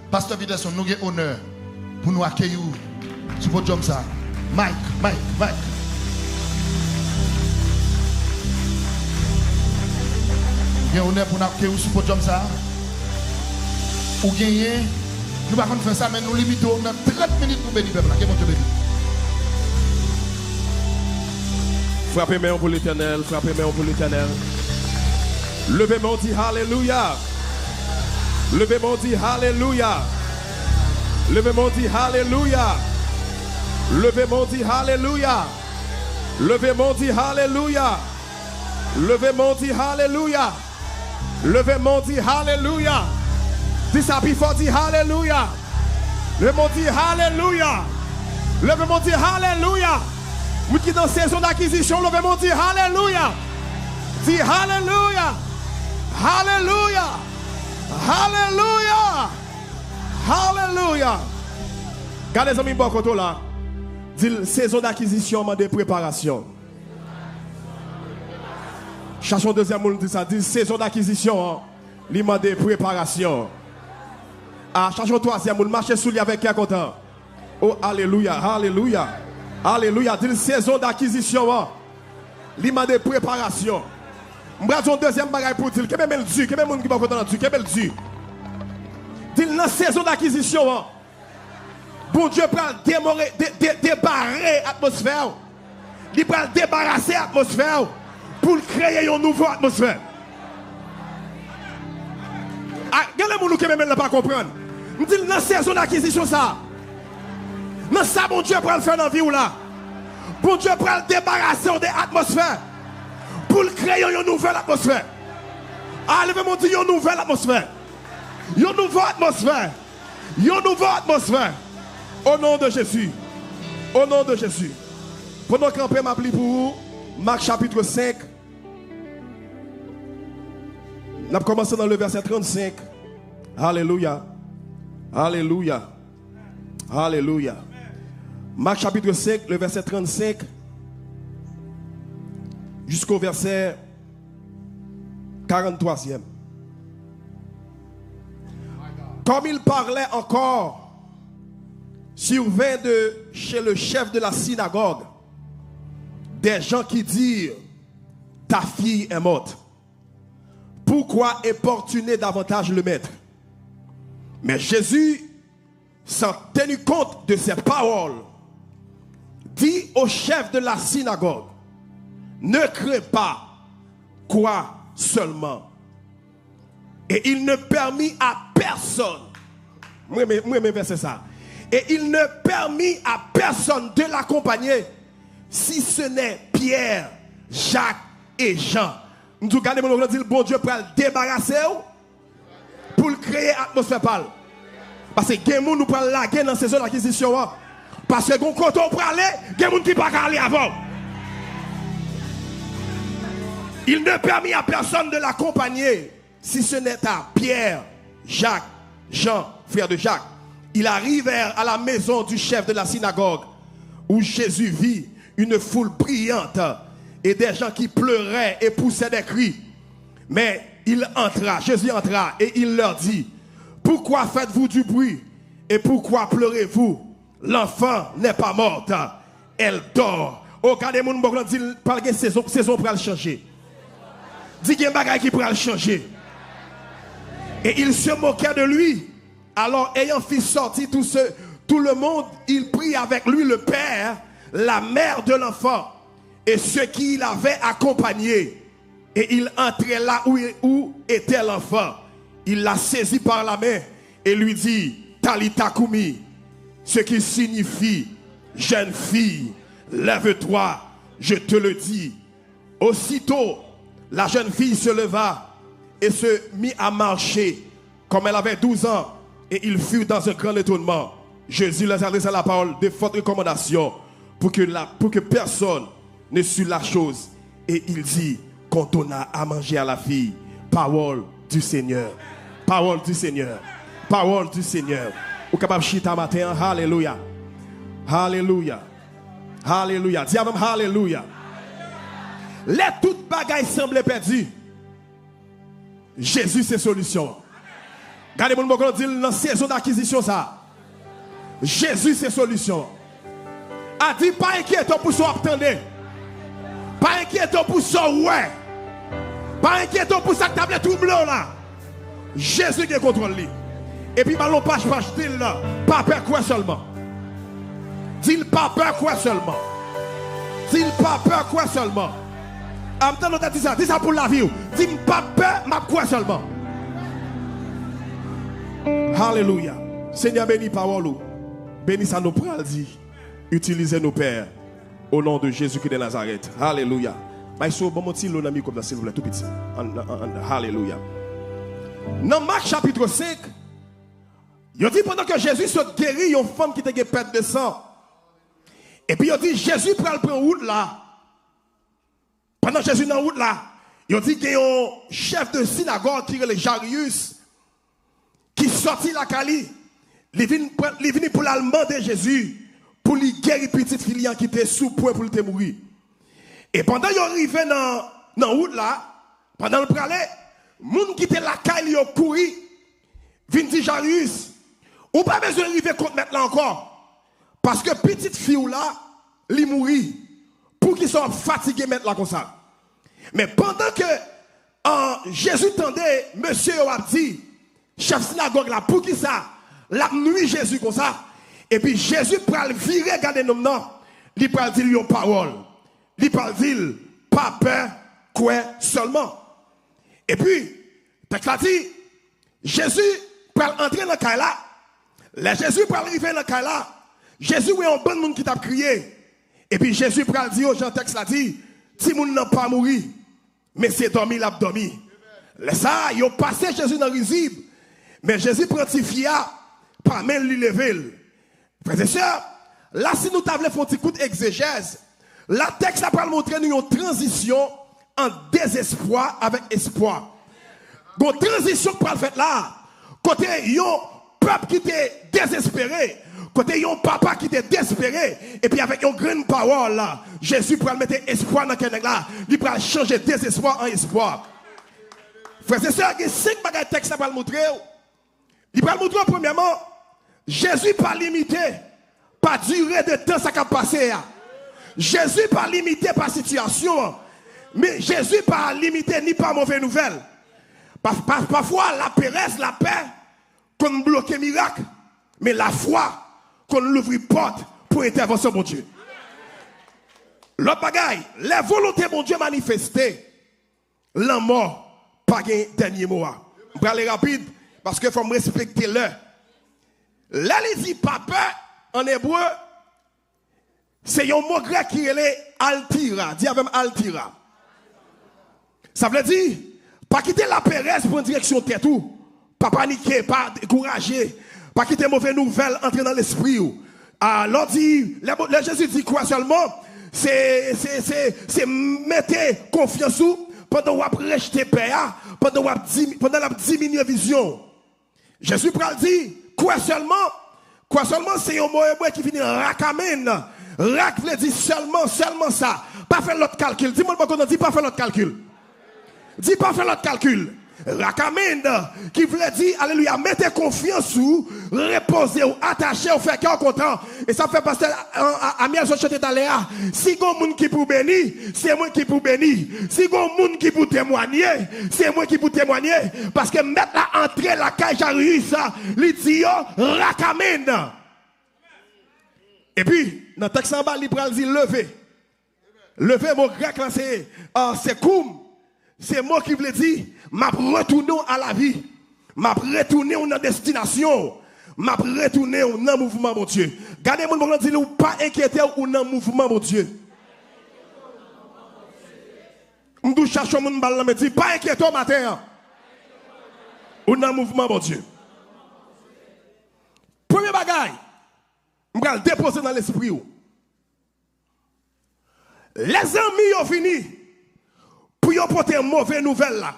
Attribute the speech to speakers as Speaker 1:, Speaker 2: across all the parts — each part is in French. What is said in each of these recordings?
Speaker 1: Pasteur Videson, nous avons honneur pour nous accueillir sur votre job ça. Mike. Nous avons honneur pour nous accueillir sur votre job ça. Ou gagner, nous ne pouvons pas faire ça, mais nous limitons 30 minutes pour bénir le peuple.
Speaker 2: Frappez main pour l'Éternel, frappez main pour l'Éternel. Levez-moi, dit Alléluia. Levez-moi, dit Alléluia. Levez-moi, dit Alléluia. Levez-moi, dit Alléluia. Levez-moi, dit Alléluia. Levez-moi, dit Alléluia. Levez-moi, dit Alléluia. Dis ça plus fort, dit Alléluia. Levez-moi, dit Alléluia. Levez-moi, dit Alléluia. Vous qui dans saison d'acquisition, levez-moi, dit Alléluia. Dis Alléluia. Alléluia. Alléluia. Alléluia. Gardez les amis, bon côté là. Dis saison d'acquisition, de préparation. Cherchons deuxième mot, dit ça. Dis saison d'acquisition, de préparation. Ah, cherchons troisième mot, marchez sous lui avec qui est content. Oh, alléluia, alléluia. Alléluia. Dis saison d'acquisition, de préparation. Je deuxième bagaille pour dire, qu'est-ce que Dieu, qu'est-ce que qui va content Dieu, qu'est-ce que Dieu. Dis dans saison d'acquisition, bon Dieu prend débarrasser l'atmosphère. Il prend débarrasser l'atmosphère pour créer une nouvelle atmosphère. Ah, regardez les gens qui ne pas comprendre. Je dis dans saison d'acquisition ça. Dans ça, bon Dieu prend le faire dans la vie ou là. Bon Dieu prend débarrasser de l'atmosphère pour créer une nouvelle atmosphère. Ah, levez-moi dire une nouvelle atmosphère. Une nouvelle atmosphère. Une nouvelle atmosphère. Au nom de Jésus. Au nom de Jésus. Pendant qu'on peut m'appeler pour vous, Marc chapitre 5. Nous avons commencé dans le verset 35. Alléluia. Alléluia. Alléluia. Marc chapitre 5, le verset 35. Jusqu'au verset 43e. Comme il parlait encore, survint de chez le chef de la synagogue des gens qui dirent, ta fille est morte. Pourquoi importuner davantage le maître? Mais Jésus, sans tenir compte de ces paroles, dit au chef de la synagogue, ne crains pas, crois seulement. Et il ne permit à personne, moi verset ça, et il ne permit à personne de l'accompagner, si ce n'est Pierre, Jacques et Jean. Nous regardons mon dit, bon Dieu pour le débarrasser pour le créer atmosphère pâle. Parce que les gens nous prennent la guerre dans ces zones d'acquisition. Parce que quand on peut aller, les gens qui ne peuvent pas aller avant. Il ne permit à personne de l'accompagner, si ce n'est à Pierre, Jacques, Jean, frère de Jacques. Ils arrivèrent à la maison du chef de la synagogue, où Jésus vit une foule brillante et des gens qui pleuraient et poussaient des cris. Mais il entra, Jésus entra et il leur dit, pourquoi faites-vous du bruit et pourquoi pleurez-vous? L'enfant n'est pas morte, elle dort. Oh, quand les gens disent, parle de saison pour le changer. Dis qu'il y a un bagage qui pourra le changer. Et il se moquait de lui. Alors, ayant fait sortir tout le monde, il prit avec lui le père, la mère de l'enfant et ceux qui l'avaient accompagné. Et il entrait là où était l'enfant. Il l'a saisi par la main et lui dit, Talita Kumi, ce qui signifie, jeune fille, lève-toi, je te le dis. Aussitôt, la jeune fille se leva et se mit à marcher comme elle avait 12 ans. Et il fut dans un grand étonnement. Jésus leur adressa la parole de forte recommandation pour que personne ne sût la chose. Et il dit qu'on donna à manger à la fille. Parole du Seigneur. Parole du Seigneur. Parole du Seigneur. Ou capable chita matin. Alléluia. Alléluia. Alléluia. Dis avec Alléluia. Les toutes bagailles semblent perdues. Jésus c'est solution. Regardez mon bon dit dans saison d'acquisition ça. Jésus c'est solution. A dit pas inquiétant pour ça attendez. Pas inquiétant pour ça ouais. Pas inquiétant pour ça que tablette tout blanc là. Jésus qui contrôle lui. Et puis ballon page dit là, pas peur quoi seulement. Dit pas peur quoi seulement. Dit pas peur quoi seulement. En même temps, on dit ça pour la vie. Dit pas peur, ma quoi seulement. Alléluia. Seigneur, bénis parole. Bénis ça nous pral dit. Utilisez nos pères. Au nom de Jésus-Christ de Nazareth. Alléluia. Mais il faut bon petit l'ami comme ça, s'il vous plaît, tout petit. Alléluia. Dans Marc chapitre 5, il dit pendant que Jésus se guérit, une femme qui était perte de sang. Et puis il dit Jésus prend le route là. Pendant que Jésus est dans la route là, il dit qu'il y a un chef de synagogue qui est le Jairus qui sortit la Cali. Il vient pour l'allemand de Jésus pour lui guérir petite fille qui était sous point pour le mourir. Et pendant qu'il arrivait dans la route là, pendant le pralé, les gens qui étaient la Cali ont couru, viennent dire Jairus, ou pas besoin d'arriver contre mettre là encore. Parce que petite fille là, elle mourit pour qu'ils soient fatigués mettre là comme ça. Mais pendant que Jésus tendait, monsieur a dit, chef synagogue là, pour qui ça, la nuit Jésus comme ça. Et puis Jésus prend le virer, regarder nous non, il prend dire une parole. Il prend dire pas peur, quoi seulement. Et puis, texte a dit, Jésus prend entrer dans le cas là. Là, Jésus prend arriver dans le cas là. Jésus est un bon monde qui t'a crié. Et puis Jésus prend dire, Jean texte l'a dit, si moun n'a pas mouru, mais c'est dormi, il a dormi. Là, ça, ils ont passé Jésus dans le risible. Mais Jésus prend fia, pas même lui lever. Frères et sœurs, là, si nous t'avons fait un petit coup d'exégèse, la texte a montré nous une transition en désespoir avec espoir. Une transition pour le fait là, côté un peuple qui était désespéré, côté un papa qui était désespéré, et puis avec une grande parole là, Jésus pour mettre espoir dans quelqu'un là, il pour changer désespoir en espoir. Frères et sœurs, il y a 5 bagages textes à montrer. Il va montrer premièrement, Jésus pas limité, pas durée de temps ça qui a passé. Jésus pas limité par situation, mais Jésus pas limité ni par mauvaise nouvelle. Parfois la paresse, la paix, qu'on bloque miracle, mais la foi, qu'on ouvre porte pour intervention mon Dieu. L'autre bagaille, les volontés mon Dieu manifestées, la mort, pas un dernier mot. Je vais aller rapide parce qu'il faut me respecter l'heure. Là, il dit papa en hébreu, c'est un mot grec qui est altira. Dis avec altira. Ça veut dire, pas quitter la paresse pour une direction tête ou, pas paniquer, pas décourager, pas quitter mauvaise nouvelle, entrer dans l'esprit. Alors dit, le Jésus dit quoi seulement? C'est mettre confiance ou pendant qu'on a rejeté paix, pendant qu'on a diminué la vision. Jésus pral dit, quoi seulement? Quoi seulement, c'est un mot hébreu qui finit en rakamen. Rak veut dire seulement ça. Pas faire l'autre calcul. Dis-moi qu'on dit pas faire l'autre calcul. Dis pas faire l'autre calcul. Rakamen qui veut dire, alléluia, mettez confiance ou, reposez ou, attachez ou, fait cœur content. Et ça fait passer à mieux je chante d'aléa. Si gon moun qui pour bénir, c'est moi qui pour bénir. Si gon moun qui pour témoigner, c'est moi qui pour témoigner. Parce que mettre la entrée la caille Jairus, l'idio, rakamen. Et puis, dans le texte en bas, il dit lever. Lever, mon grec là, c'est koum. C'est moi qui voulais dire, m'a retourné à la vie. M'a retourné à la destination. M'a retourné au mouvement, mon Dieu. Gardez mon moment, dis-nous, pas inquiéter ou dans mouvement, mon Dieu. M'dou cherche mon balle, me dit, pas inquiéter au matin. Ou dans mouvement, mon Dieu. Premier bagaille, m'va le déposer dans l'esprit. Les amis ont fini. Pour y apporter une mauvaise nouvelle là.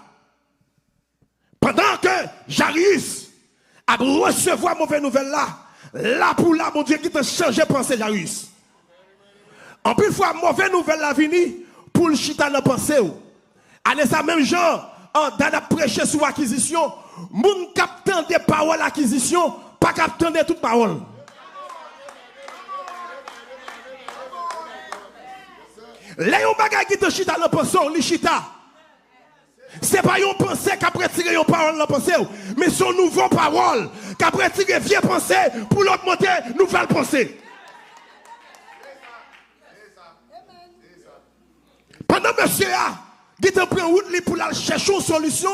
Speaker 2: Pendant que Jairus a recevoir une mauvaise nouvelle là pour là, mon Dieu, qui t'a changé penser Jairus. En plus, fois mauvaise nouvelle là vini pour le chita dans pensée. Allez ça même genre, dans la prêcher sur acquisition, moun captant des paroles acquisition, pas captant de toutes paroles. Là, yon bagay qui te chita dans pensée, li chita. C'est pas yon pensée qui a retiré yon parole dans pensée, mais son nouveau parole qui a retiré vieille pensée pour l'augmenter nouvelle pensée. Pendant que monsieur a, qui te prend route pour aller chercher une solution,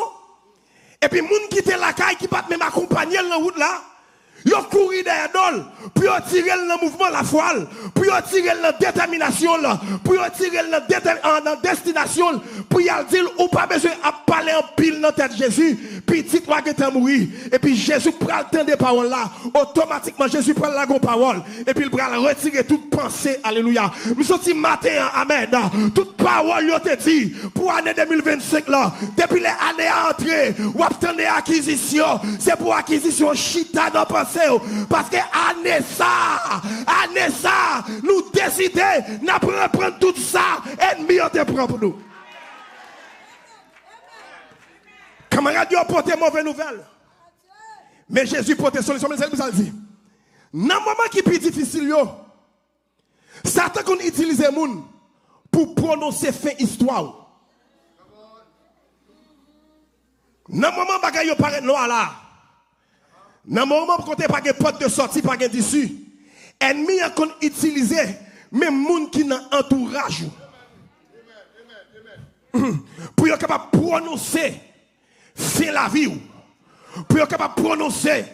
Speaker 2: et puis moun qui te la caille qui pas même accompagner dans la route là, ils courent derrière d'ol, puis ils tirent le mouvement la foile, puis ils tirent la détermination, puis ils tirent la destination, puis ils disent ou pas besoin de parler en pile dans tête Jésus, puis petit toi qui t'es mourir, et puis Jésus prend le temps des paroles là, automatiquement Jésus prend la parole, et puis il prend retirer toute pensée, alléluia. Nous sommes matin, amen, toute parole il te dit, pour l'année 2025 là, depuis les années à entrer, ou obtenir acquisition, c'est pour acquisition chita dans pensée. Parce que année ça, nous décidons de prendre tout ça, ennemi te prend pour nous. Camarades, ils portent mauvaise nouvelle. Mais Jésus porte solution. Mais c'est dit. Dans le moment qui est plus difficile, Satan qu'on utilise les gens pour prononcer fin histoire. Dans le moment où il paraît noir là. Dans le moment où il n'y a pas de porte de sortie, pas de d'issue, ennemi a utilisé même les gens qui sont entourage. Pour être capable de prononcer, faire la vie. Pour être capable de prononcer,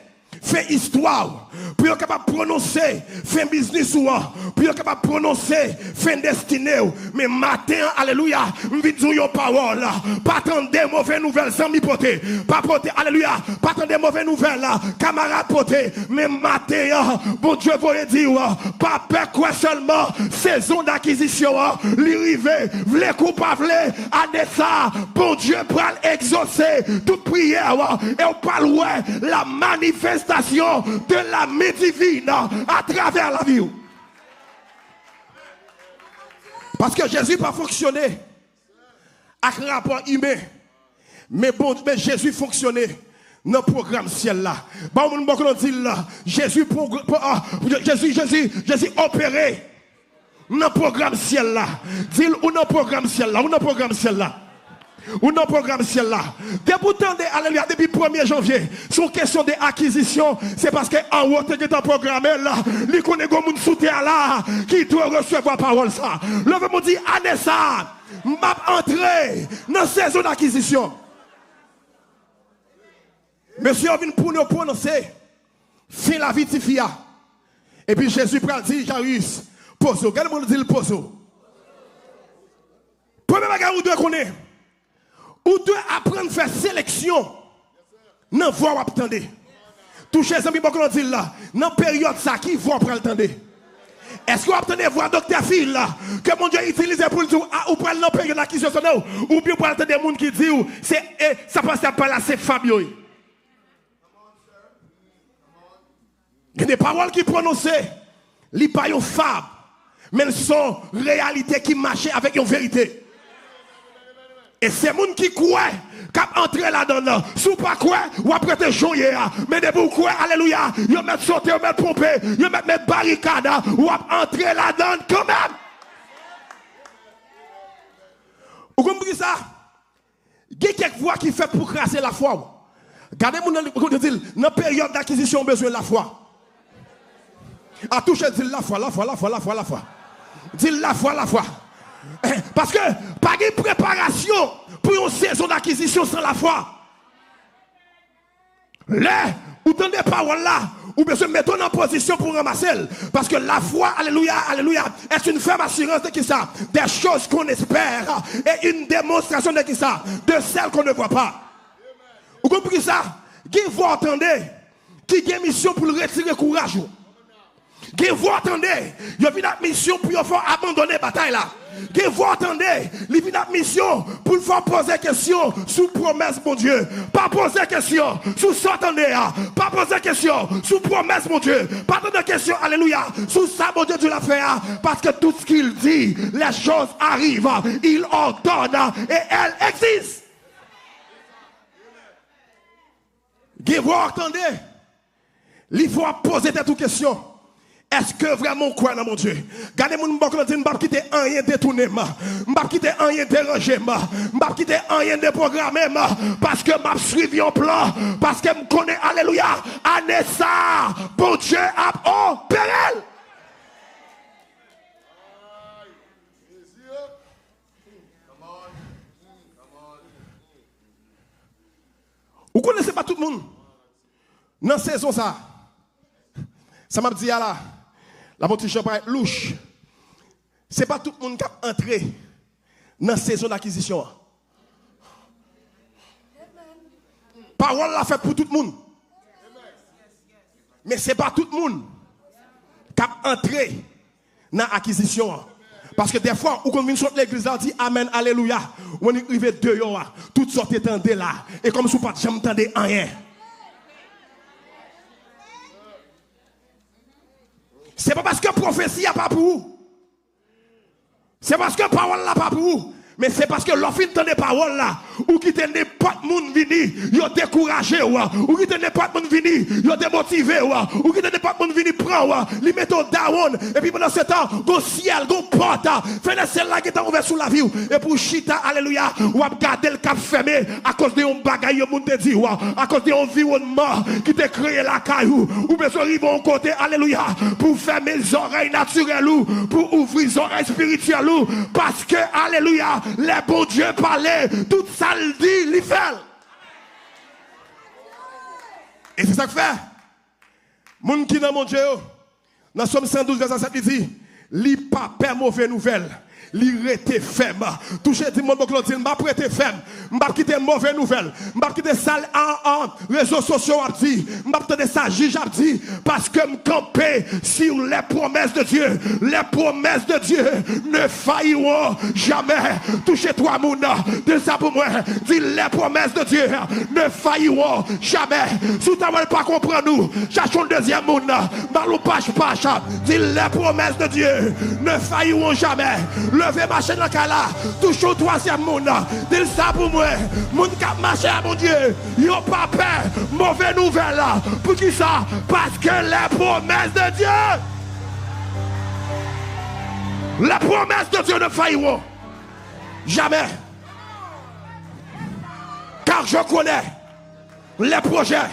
Speaker 2: faire histoire. Pour être capable de prononcer, faire business. Pour être capable de prononcer, faire destinée. Mais matin, alléluia, je vais dire une parole. Pas attendre des mauvaises nouvelles sans m'y porter. Pas porter, alléluia, pas attendre des mauvaises nouvelles, camarades porter. Mais matin, bon Dieu voulait dire, pas peur quoi seulement, saison d'acquisition, l'arrivée, v'lez ou pas v'lez, année ça, bon Dieu pour exaucer toute prière. Et on parle, ouais, la manifestation de la main divine à travers la vie. Parce que Jésus n'a pas fonctionné avec un rapport humain. Mais Jésus fonctionnait dans le programme ciel là. Jésus opéré dans le programme ciel là. Dis ou dans le programme ciel là. Ou dans le programme ciel là. Ou dans le programme ciel là. Alléluia, depuis 1er janvier, sur question d'acquisition, c'est parce qu'en haut, tu es programmé là, il connaît comme une sous terre là, qui doit recevoir parole ça. Le veut me dire, année ça, m'a entré dans la saison d'acquisition. Monsieur, on vient pour nous prononcer, fin la vie de fia. Et puis Jésus prend dit, Jairus, pose. Regardez-moi le dit le pose. Premier bagage, où doit connaître. Ou doit apprendre à faire sélection. Non, voir attendre. Toucher les amis, qu'on dit là. Dans la période ça, qui voit prendre attendre. Est-ce que vous attendez voir docteur Phil là, que mon Dieu utilise pour le dire, ou prendre dans la période d'acquisition, ou bien pour attendre des gens qui disent, ça passe par là, c'est Fabio. Il y a des paroles qui prononcent, ils ne sont pas une fable, mais elles sont réalités qui marchent avec une vérité. Et c'est les gens qui croient qui entrent là-dedans. Si vous pas quoi, ou après te jouer. Mais de vous quoi, alléluia, vous mettez sauter, vous mettez pomper, vous mettez barricade, ou entrer là-dedans quand même. Vous comprenez ça? Il y a quelques voix qui fait pour crasser la foi. Regardez-moi dans la période d'acquisition, besoin de la foi. À toucher, dit la foi. Dit la foi. Parce que pas de préparation pour une saison d'acquisition sans la foi. Là, où t'en des paroles là, ou bien se mettons en position pour ramasser. Parce que la foi, alléluia, est une ferme assurance de qui ça? Des choses qu'on espère. Et une démonstration de qui ça? De celles qu'on ne voit pas. Vous comprenez ça? Qui vous entendez? Qui a une mission pour le retirer courage? Qui vous entendez? Il y a une mission pour faire abandonner la bataille là. Qui vous entendez? Il y a une mission pour faire poser question sous promesse, mon Dieu. Pas poser question sous s'entendez. Pas poser question sous promesse, mon Dieu. Pas poser question, alléluia, sous ça, mon Dieu, tu l'as fait. Parce que tout ce qu'il dit, les choses arrivent. Il ordonne et elles existent. Vous entendez? Il faut poser des questions. Est-ce que vraiment quoi dans mon Dieu? Gardez mon bon côté, je ne vais pas quitter rien détourné, je ne vais pas quitter rien dérangé, je ne vais pas quitter rien déprogrammé, parce que je suis un plan, parce que je connais, alléluia, Anessa, bon Dieu a opéré. Vous ne connaissez pas tout le monde? Dans la saison, ça m'a dit là, la petite chambre est louche. Ce n'est pas tout le monde qui a entré dans la saison d'acquisition. Parole l'a fait pour tout le monde. Mais ce n'est pas tout le monde qui a entré dans l'acquisition. Parce que des fois, où on vient sortir l'église, on dit Amen, Alléluia. On arrive dehors, toutes sortes de là. Et comme si vous ne jamais entendu rien. C'est pas parce que prophétie n'a pas pour vous. C'est parce que parole n'a pas pour vous. Mais c'est parce que l'offre de parole là, ou qui te n'est pas de monde vini, yo découragé ou qui te n'est pas de monde vini, yo démotivé ou qui te n'est pas de monde vini prendre, li metto down et puis pendant ce temps, go ciel, go porte, fait celle là qui est ouvert sous la vie et pour chita alléluia, ou a garder le cap fermé à cause de un bagaille yo monde te dit à cause de environnement qui te créé la caillou ou besoin arriver au côté alléluia pour fermer les oreilles naturelles ou pour ouvrir les oreilles spirituelles ou parce que alléluia les bons dieux parlaient, tout ça le dit, il fait. Et c'est ça que fait. Moun qui dans mon Dieu, dans Somme 112, verset 7, il dit, li pas peur mauvaise nouvelle. Li rete ferme. Touché dit mon Claudine, m'a prêté ferme. M'a quitter mauvaise nouvelle. M'a quitter ça en réseaux sociaux a dit. M'a quitter ça juge a dit parce que me camper sur les promesses de Dieu. Les promesses de Dieu ne failliront jamais. Touchez toi mon de ça pour moi. Dis les promesses de Dieu ne failliront jamais. Si tu n'as pas compris nous, cherchons le deuxième monde. Malou page. Dis les promesses de Dieu ne failliront jamais. Levez marcher dans le cas là. Touche au troisième monde. Dis ça pour moi. Moun qui marche à mon Dieu. Yo pas peur. Mauvaise nouvelle là. Pour qui ça? Parce que les promesses de Dieu. Les promesses de Dieu ne failliront jamais. Car je connais les projets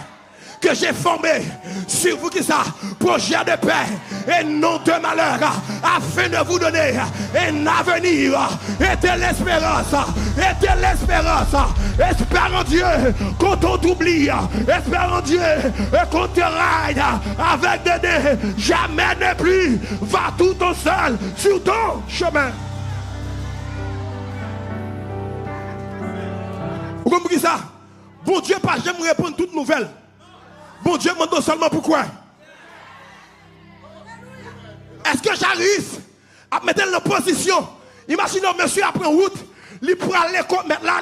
Speaker 2: que j'ai formés sur vous qui ça, projet de paix et non de malheur, afin de vous donner un avenir et de l'espérance. Espère en Dieu quand on t'oublie, espère en Dieu qu'on te raille avec des nez. Jamais ne plus, va tout au seul sur ton chemin. Vous comprenez ça? Bon Dieu, pas jamais répondre toute nouvelle. Bon Dieu, demande seulement pourquoi. Est-ce que j'arrive à mettre en position? Imaginez un monsieur après route, il prend l'école, maintenant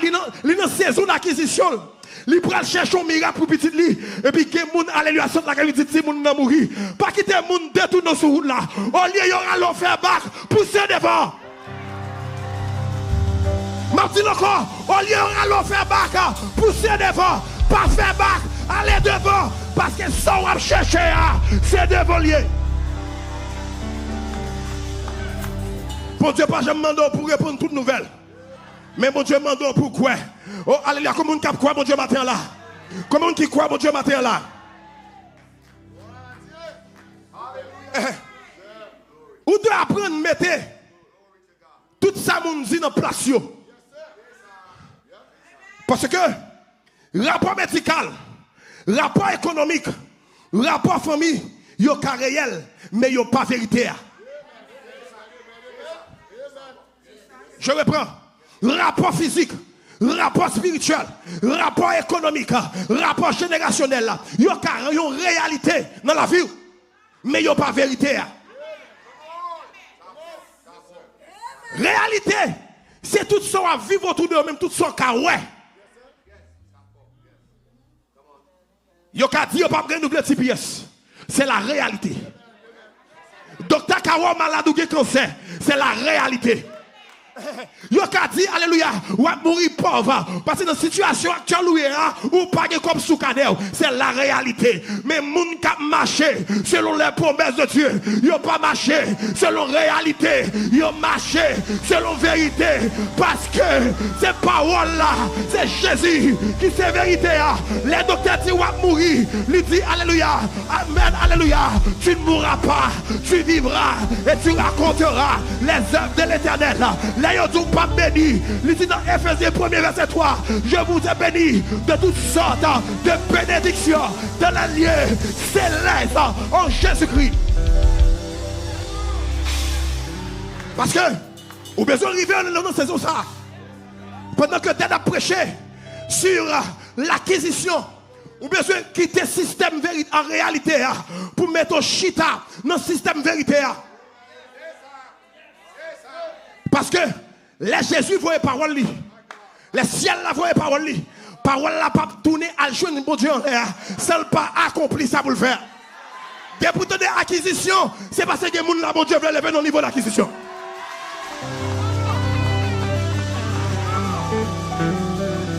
Speaker 2: il est dans saison d'acquisition. Il prend chercher un miracle pour petit lit. Et puis, il y a des gens, alléluia, sont là, qui disent que les gens vont mourir. Pas quitter les gens détournés sur route là. Au lieu, il y aura l'on faire bac, pousser devant. Martin encore, au lieu, il y aura l'on faire bac, pousser devant. Pas faire bac, aller devant. Parce que ça, on va chercher, c'est devant lié. Bon Dieu, pas je me demande pour répondre toute nouvelle. Mais mon Dieu me demande pourquoi. Oh, alléluia, comment on cap quoi, mon Dieu, matin là? Comment on qui croit, mon Dieu, matin là? Ou de apprendre à mettre tout ça, mon Dieu, dans place. Parce que rapport médical, rapport économique, rapport famille, il y a réel, mais il n'y a pas vérité. Je reprends. Rapport physique, rapport spirituel, rapport économique, rapport générationnel. Il y a une réalité dans la vie, mais il n'y a pas vérité. Réalité, c'est tout ça à vivre autour de nous-mêmes, tout ça qu'à ouais. Il y a dit, il n'y a pas de renouveler TPS. C'est la réalité. Docteur Kawa malade ou cancer, c'est la réalité. Yo ka dit, alléluia, ou à mourir pauvre. Parce que dans la situation actuelle, ou pas comme sous cadeau, c'est la réalité. Mais moun qui marché selon les promesses de Dieu, yo pas marché selon réalité, yo marché selon vérité. Parce que ces paroles là, c'est Jésus qui c'est vérité. Les docteurs disent ou à mourir, lui dit alléluia, amen, alléluia. Tu ne mourras pas, tu vivras et tu raconteras les œuvres de l'Éternel. Là, yo dit pas béni. Il dit dans Ephésiens 1er verset 3, je vous ai béni de toutes sortes de bénédictions dans les lieux célestes en Jésus-Christ. Parce que, vous besoin d'arriver dans cette saison ça. Pendant que tu as prêché sur l'acquisition, vous besoin de quitter le système en réalité pour mettre au chita dans le système vérité. Parce que les Jésus voyaient parole li. Les ciels la voyaient parole li. Parole la pas tourner à le joindre bon Dieu en l'air. Seul pas accompli ça pour le faire. Et pour te dire acquisition, c'est parce que les gens là bon Dieu veut lever dans le niveau d'acquisition.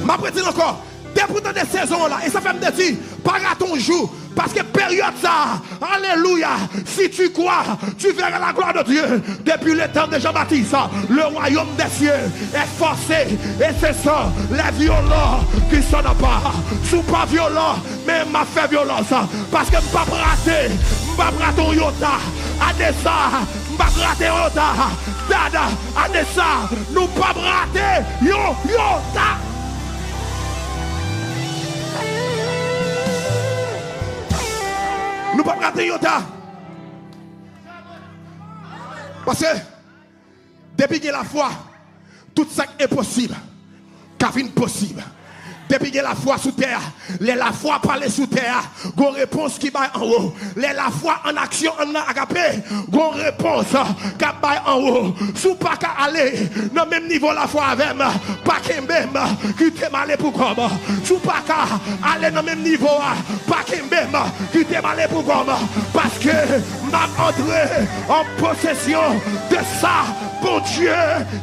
Speaker 2: Ma prédit encore. Dès pourtant des saisons là, et ça fait me dire, pas à ton jour, parce que période ça, alléluia, si tu crois, tu verras la gloire de Dieu. Depuis le temps de Jean-Baptiste, le royaume des cieux est forcé, et c'est ça, les violents qui sont pas, sont pas violents, mais m'a fait violence, parce que m'pas brater ton yota, Adessa, m'pas brater yota, dada, Adessa, nous pas brater yota. Nous ne pouvons pas rater Yota. Parce que depuis qu'il y a la foi, tout ça est possible. Qu'avine possible. Depuis qu'il y a la foi sous terre, la foi parler sous terre, gon réponse qui va en haut. La foi en action en agapé, gon réponse qui va en haut. Sous pas qu'à aller dans le même niveau la foi avec pas qu'un même qui t'est malé pour comme. Sous pas qu'à aller dans le même niveau pas qu'un même qui t'est malé pour comme. Parce que m'a entré en possession de ça, bon Dieu,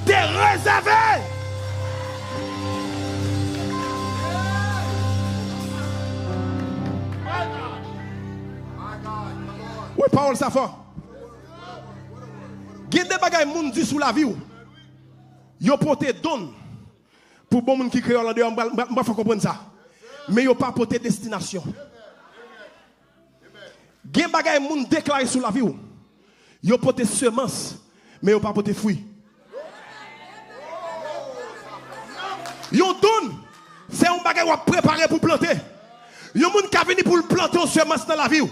Speaker 2: t'es réservé. Oui, parole ça fort. Il y a des bagages qui dit sous la vie. Yo porté don pour bon monde qui crée en dehors, on faut comprendre ça. Mais yo pas porté destination. Il y a des bagages qui déclaré sous la vie. Yo porté semence, mais yo pas porté fruit. Yo don, c'est un bagage qui préparé pour planter. Yo monde qui a venu pour planter une semence dans la vie.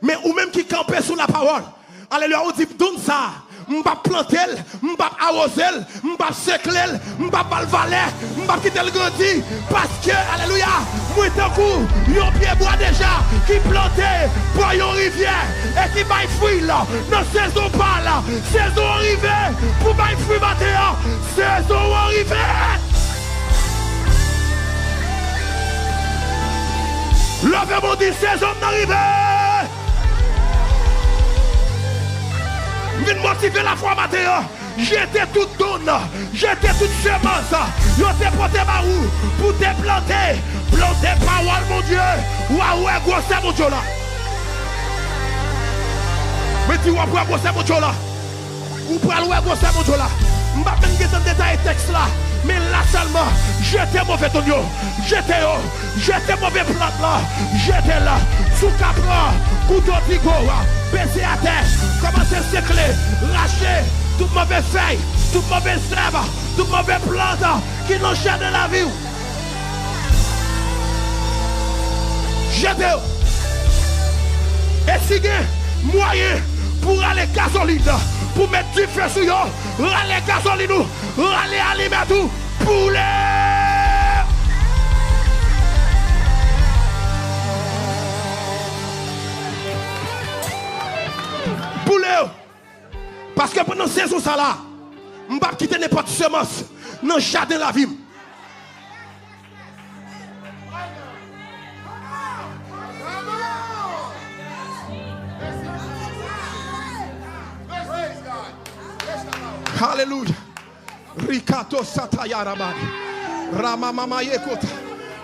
Speaker 2: Mais ou même qui campait sous la parole. Alléluia, on dit donne ça. M'pa planter, m'pa arroser, m'pa sécler, m'pa balvaler, m'pa quitter le grandi parce que alléluia, moi tant coup, yon pied bois déjà qui planté pour yon rivière et qui baille fruit là. Dans saison pas là, saison arrivée pour baille fruit matin, saison arrivée. Levez-moi dit saison arrivée. Je viens motiver la foi matin. J'étais tout donne, j'étais toute semence. J'étais porté ma roue pour te planter. Planter parole, mon Dieu. Waouh, gros, c'est mon Dieu là. Mais tu vois, gros, c'est mon Dieu là. Ou pour aller, gros, c'est mon Dieu là. Je ne vais pas mettre dans détail texte là. Mais là seulement, j'étais mauvais ton j'étais mauvais plante là, j'étais là, sous capra, couteau pico, baissé à terre, commencer à sécler, racher, toute mauvaise feuille, toute mauvaise sève, toute mauvaise plante qui n'ont jamais la vie. J'étais. Et si il y a moyen pour aller gasoline, pour mettre du feu sur eux, aller gasoline, aller allumer tout, poulet. Poulet. Parce que pendant ces jours là, je ne vais pas quitter n'importe semence dans le jardin de la vie. Alléluia. Rikato Sataya Ramani. Ramamama Yekota.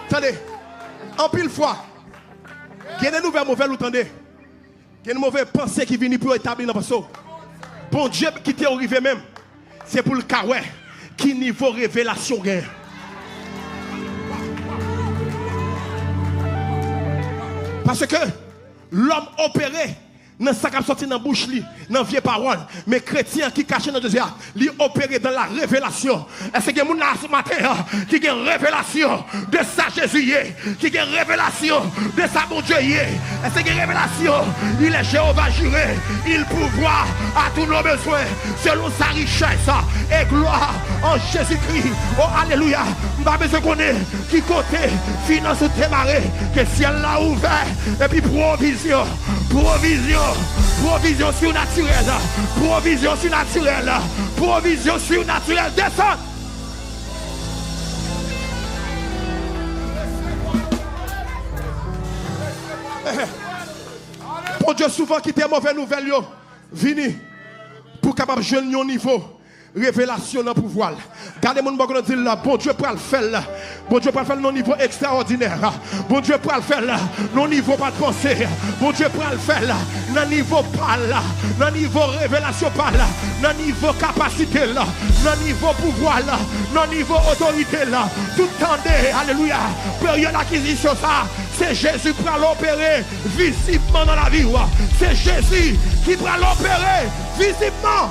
Speaker 2: Attendez, en pile fois, il y a des nouvelles mauvaises, vous entendez? Il y a une mauvaise pensée qui vient pour établir dans le passé. Bon Dieu qui t'est arrivé même, c'est pour le cas, ouais, qui niveau révélation gagne. Parce que l'homme opéré, dans ce qui sorti dans la bouche, dans la vieille parole, mais chrétien qui caché dans le désert, lui opéré dans la révélation. Est-ce qu'il y a des gens ce matin qui ont une révélation de ça Jésus qui a une révélation de ça mon Dieu est-ce qu'il y a une révélation? Il est Jéhovah juré, il pourvoit à tous nos besoins selon sa richesse et gloire en Jésus-Christ. Oh alléluia, pas besoin qu'on ait qui côté finance démarrer que ciel l'a ouvert et puis provision surnaturelle, provision surnaturelle, provision surnaturelle, descend. Bon Dieu souvent qui était mauvais nouvelle, vini pour capable de jouer au niveau. Révélation dans le pouvoir. Gardez mon bon dire là, bon Dieu pour le faire. Bon Dieu pour le faire dans niveau extraordinaire. Bon Dieu pour le faire dans niveau pas de pensée. Bon Dieu pour le faire dans niveau parle, dans niveau révélation parle, dans niveau capacité là, dans niveau pouvoir là, dans niveau autorité là. Tout tendez, alléluia. Période d'acquisition ça, c'est Jésus pour l'opérer visiblement dans la vie. C'est Jésus qui pour l'opérer visiblement.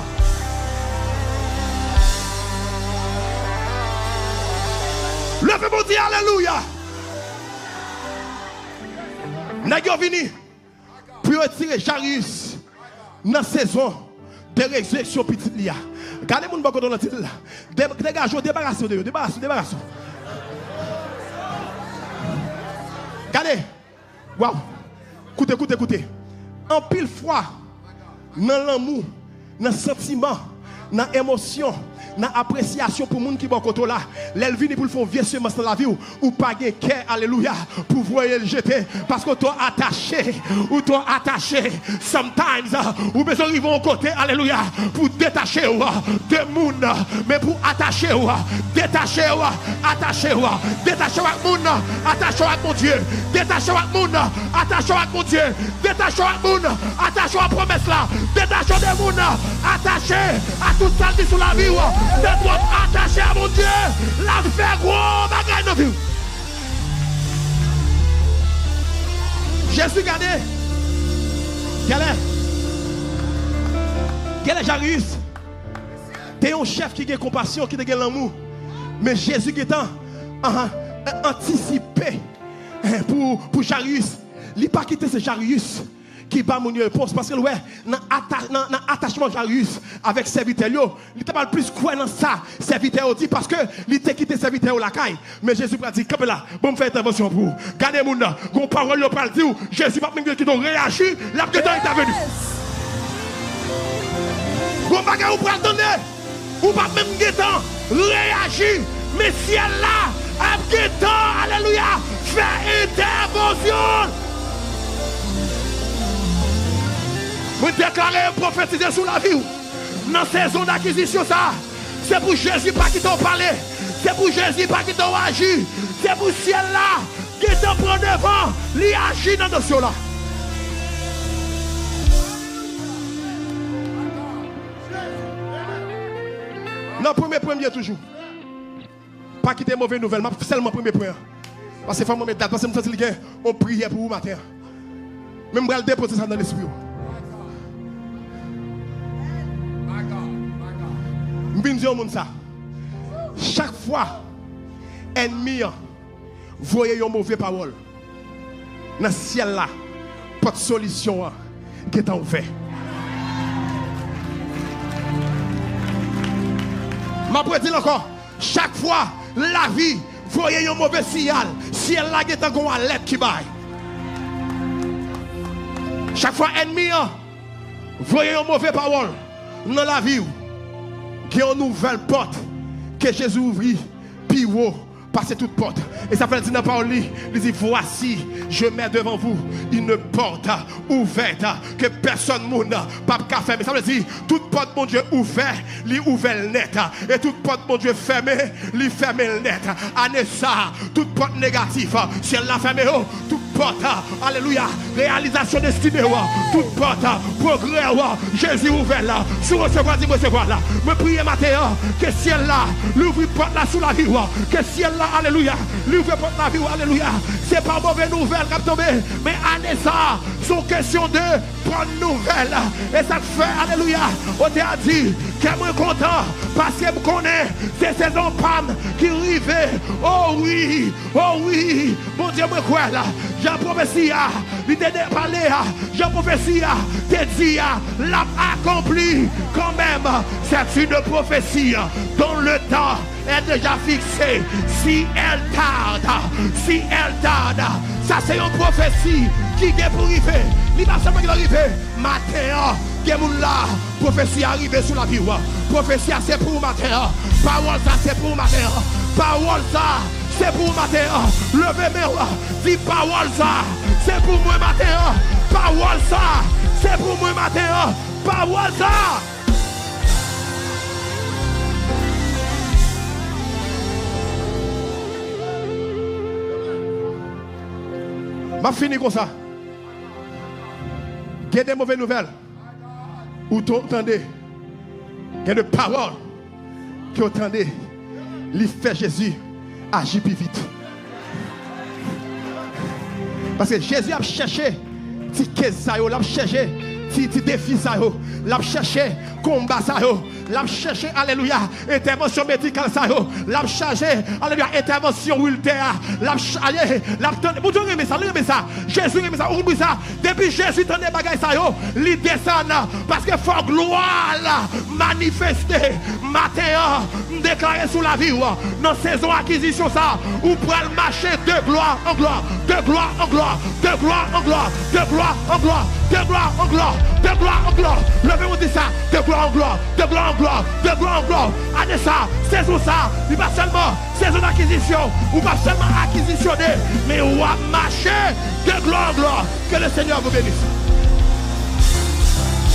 Speaker 2: Levez-vous dire alléluia. N'a-t-il venu pour retirer Jairus dans la saison de résurrection petite lia. Regardez mon bakon dans le titre là. Dégagez, débarrassez. Regardez. Waouh. Écoutez. En pile fois, dans l'amour, dans le sentiment, dans l'émotion, dans l'appréciation pour les gens qui sont côté là, l'elle vient pour le faire vieux semence dans la vie ou pas de cœur, alléluia, pour voir le jeter parce que tu es attaché, sometimes, ou besoin de au côté, alléluia, pour détacher de monde, mais pour attacher avec monde, attacher avec mon Dieu, détacher avec monde, attacher avec mon Dieu, détacher avec monde, attacher à la promesse là, détacher des monde, attaché à tout ça qui sur la vie. D'être attaché à mon Dieu, la fait gros bagage dans la vie. Jésus, regardez. Quel est Jairus? Tu es un chef qui a compassion, qui a l'amour. Mais Jésus qui est anticipé pour Jairus. Il n'a pas quitté ce Jairus qui bat mon réponse parce que ouais dans attachement Jairus avec serviteur il t'a pas plus quoi dans ça serviteur dit parce que il t'a quitté serviteur la caille mais Jésus a dit campé là bon me faire intervention pour garder mon là gon parole yo pas dire Jésus pas même qui doit réagir là que temps intervenu gon bagay ou pral donner ou pas même qui temps réagir mais ciel là a qui temps alléluia fait intervention. Vous déclarez prophétiser sur la vie. Dans la saison d'acquisition, ça, c'est pour Jésus pas qui t'en parler. C'est pour Jésus pas qui t'en agir. C'est pour ciel là qui t'en prend devant. Lui agit dans ce là. Le premier toujours. Pas quitter mauvaise nouvelle, mais seulement premier point. Parce que c'est moi date, parce que je me sens que on priait pour vous matin. Même je vais déposer ça dans l'esprit. Chaque fois, ennemi voyez une mauvaise parole. Dans le ciel là, pas de solution qui est ouverte. Je vais dire encore, chaque fois, la vie, voyez un mauvais signal. Ciel là, qui est en alerte qui baille. Chaque fois, ennemi voyez une mauvaise parole dans la vie. Qui est une nouvelle porte que Jésus ouvrit, puis passer toute porte. Et ça fait dire dans la parole, il dit, voici, je mets devant vous une porte ouverte que personne ne pas fermer. Ça veut dire, toute porte, mon Dieu, ouverte, lui ouvert net. Et toute porte, mon Dieu, fermée, lui fermé net. Année ça, toute porte négative, si elle l'a fermée, toute porte, alléluia, réalisation destinée, toute porte, progrès, Jésus ouvert là, sur recevoir, dit recevoir là. Me prier matin, que ciel là, l'ouvre porte là sous la vie, que ciel là, alléluia, l'ouvre porte la vie, alléluia. C'est pas mauvaise nouvelle qui tombé, mais année ça, sont question de bonne nouvelle. Et ça fait, alléluia, on t'a dit, que je suis content, parce que je connais ces saisons panne qui arrivent. Oh oui, mon Dieu, me crois là, j'ai prophétie, il t'a parlé, j'ai prophétie, t'es dit, l'a accompli quand même. C'est une prophétie dont le temps est déjà fixé. Si elle tarde, ça c'est une prophétie qui est pour arriver. Il va seulement arriver. Matin, là, prophétie arrivée sur la vie. Prophétie c'est pour matin. Parole ça c'est pour matin. Parole ça c'est pour matin. Levez-moi, dis parole ça c'est pour moi matin. Parole ça c'est pour moi matin. Parole ça. Je finis comme ça. Il y a des mauvaises nouvelles. Ou vous entendez. Il y a des paroles qui vous entendez. Il fait Jésus agir plus vite. Parce que Jésus a cherché. Il a cherché. Défi ça, l'a cherché combat ça, l'a cherché alléluia intervention médicale ça, l'a cherché alléluia intervention militaire, l'a cherché vous aimez ça, Jésus aime ça, oublie ça, depuis Jésus tendait bagaille ça, il descend parce que faut gloire manifester matin déclarer sous la vie dans saison acquisition ça, ou pour marcher de gloire en gloire, de gloire en gloire, de gloire en gloire, de gloire en gloire, de gloire en gloire, de gloire en gloire. Levez-vous dit ça, de gloire en gloire, de gloire en gloire, de gloire en gloire. Année ça, saison ça, il pas seulement saison d'acquisition, ou pas seulement acquisitionner, mais on va marcher de gloire en gloire. Que le Seigneur vous bénisse.